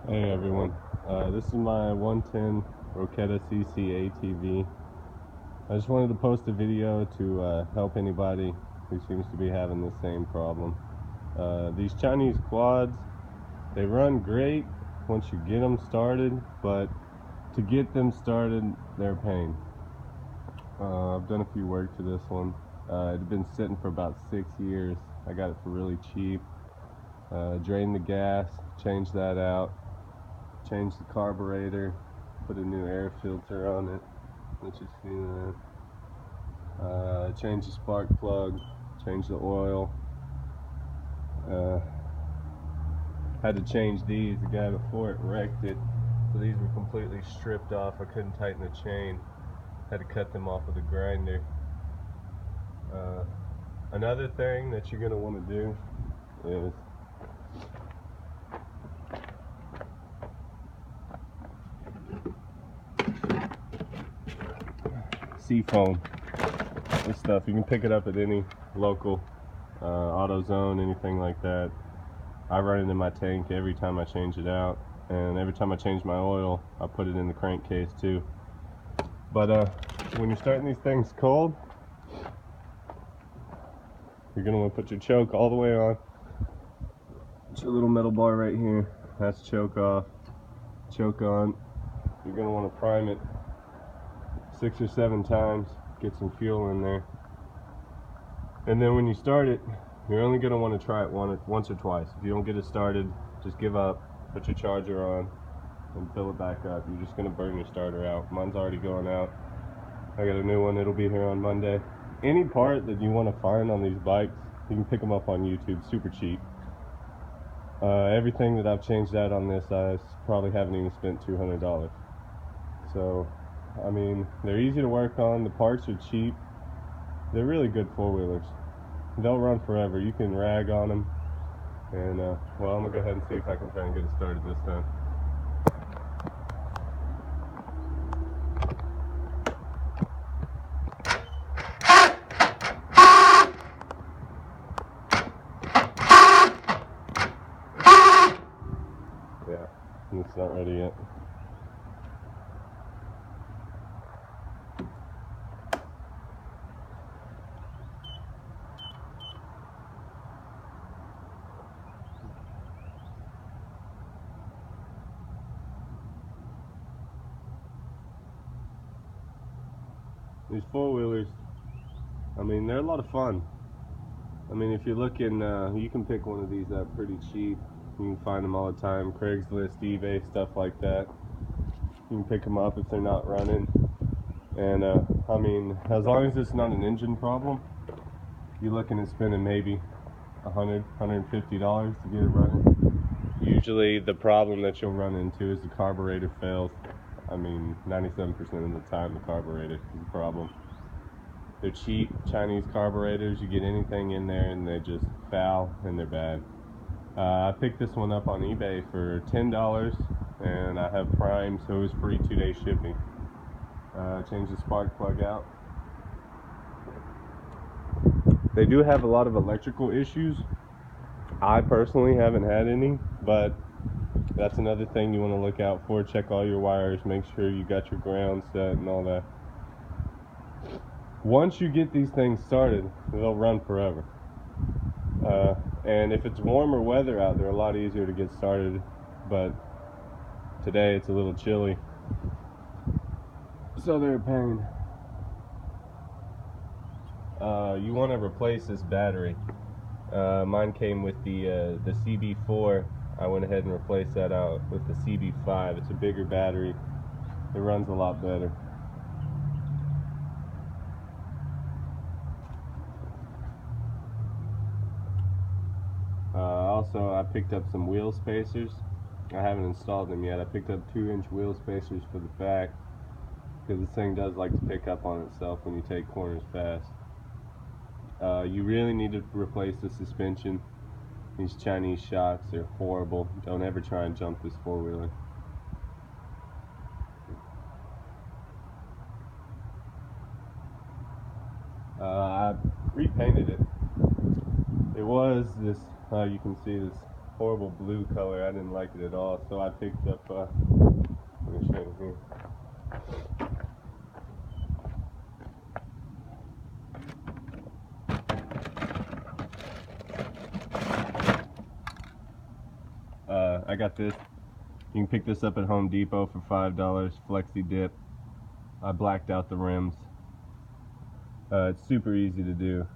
Hey everyone, this is my 110 Roquetta CC ATV. I just wanted to post a video to help anybody who seems to be having the same problem. These Chinese quads, they run great once you get them started, but to get them started, they're a pain. I've done a few work to this one. It had been sitting for about 6 years. I got it for really cheap. Drained the gas, changed that out. Changed the carburetor, put a new air filter on it, which is feeling that. Changed the spark plug, changed the oil. Had to change these. The guy before it wrecked it, so these were completely stripped off. I couldn't tighten the chain. Had to cut them off with a grinder. Another thing that you're going to want to do is seafoam. This stuff, you can pick it up at any local AutoZone, anything like that. I run it in my tank every time I change it out, and every time I change my oil, I put it in the crankcase too. But when you're starting these things cold, you're going to want to put your choke all the way on. It's your little metal bar right here. That's choke off, choke on. You're going to want to prime it 6 or 7 times, get some fuel in there. And then when you start it, you're only going to want to try it once or twice. If you don't get it started, just give up, put your charger on, and fill it back up. You're just going to burn your starter out. Mine's already going out. I got a new one. It'll be here on Monday. Any part that you want to find on these bikes, you can pick them up on YouTube, super cheap. Everything that I've changed out on this, I probably haven't even spent $200. So, I mean, they're easy to work on. The parts are cheap. They're really good four-wheelers. They'll run forever. You can rag on them. And, well, I'm going to go ahead and see if I can try and get it started this time. Yeah, it's not ready yet. These four-wheelers, I mean, they're a lot of fun. I mean, if you're looking, you can pick one of these up pretty cheap. You can find them all the time, Craigslist, eBay, stuff like that. You can pick them up if they're not running. And, I mean, as long as it's not an engine problem, you're looking at spending maybe $100, $150 to get it running. Usually the problem that you'll run into is the carburetor fails. I mean, 97% of the time the carburetor is the problem. They're cheap Chinese carburetors. You get anything in there and they just foul and they're bad. I picked this one up on eBay for $10 and I have Prime, so it was free 2-day shipping. Changed the spark plug out. They do have a lot of electrical issues. I personally haven't had any, but that's another thing you want to look out for. Check all your wires, make sure you got your ground set and all that. Once you get these things started, they'll run forever. And if it's warmer weather out, they're a lot easier to get started, but today it's a little chilly, so they're a pain. You want to replace this battery. Mine came with the CB4. I went ahead and replaced that out with the CB5. It's a bigger battery. It runs a lot better. Also, I picked up some wheel spacers. I haven't installed them yet. I picked up 2-inch wheel spacers for the back because this thing does like to pick up on itself when you take corners fast. You really need to replace the suspension. These Chinese shocks, they're horrible. Don't ever try and jump this four-wheeler. I repainted it. It was this, you can see this horrible blue color. I didn't like it at all, so I picked up, let me show you here. I got this. You can pick this up at Home Depot for $5, Flexi Dip. I blacked out the rims. It's super easy to do.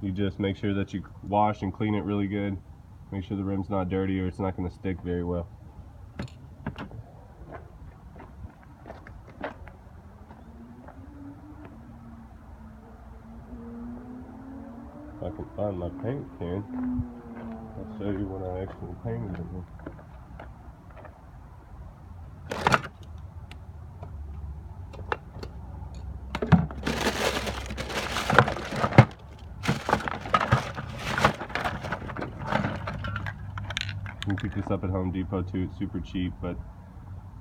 You just make sure that you wash and clean it really good. Make sure the rim's not dirty or it's not going to stick very well. If I can find my paint can, I'll show you when I actually painted it. You can pick this up at Home Depot too. It's super cheap, but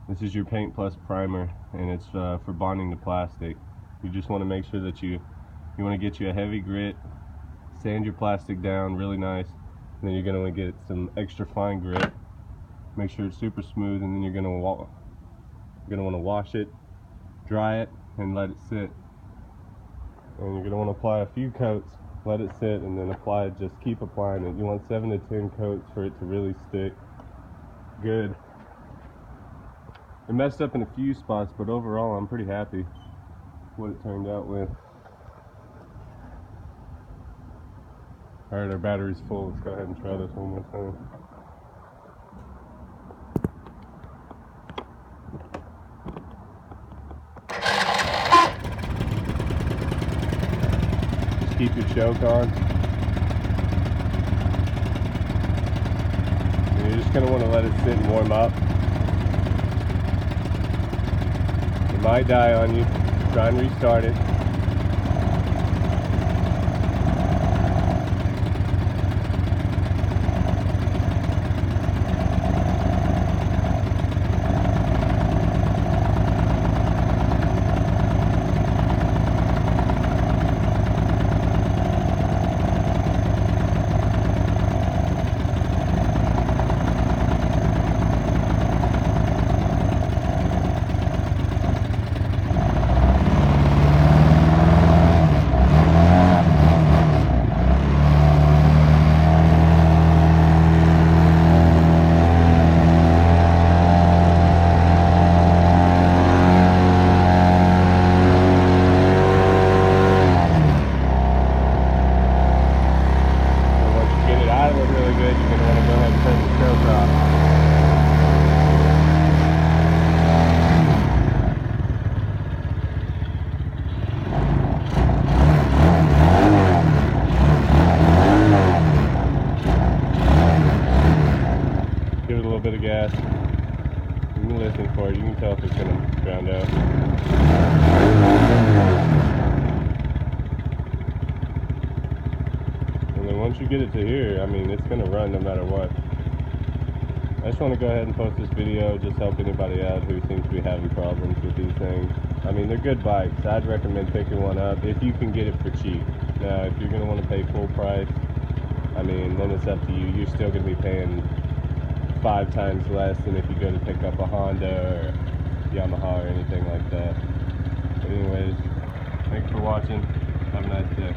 this is your Paint Plus primer, and it's for bonding to plastic. You just want to make sure that you want to get you a heavy grit, sand your plastic down really nice, and then you're going to want to get some extra fine grit. Make sure it's super smooth, and then you're going to want to wash it, dry it, and let it sit. And you're going to want to apply a few coats, let it sit, and then apply it. Just keep applying it. You want 7 to 10 coats for it to really stick good. It messed up in a few spots, but overall I'm pretty happy with what it turned out with. Alright, our battery's full. Let's go ahead and try this one more time. Just keep your choke on. And you're just going to want to let it sit and warm up. It might die on you. Try and restart it. Give it a little bit of gas. You can listen for it. You can tell if it's going to ground out. And then once you get it to here, I mean, it's going to run no matter what. I just want to go ahead and post this video, just help anybody out who seems to be having problems with these things. I mean, they're good bikes. I'd recommend picking one up if you can get it for cheap. Now, if you're going to want to pay full price, I mean, then it's up to you. You're still going to be paying 5 times less than if you go to pick up a Honda or Yamaha or anything like that. But anyways, thanks for watching. Have a nice day.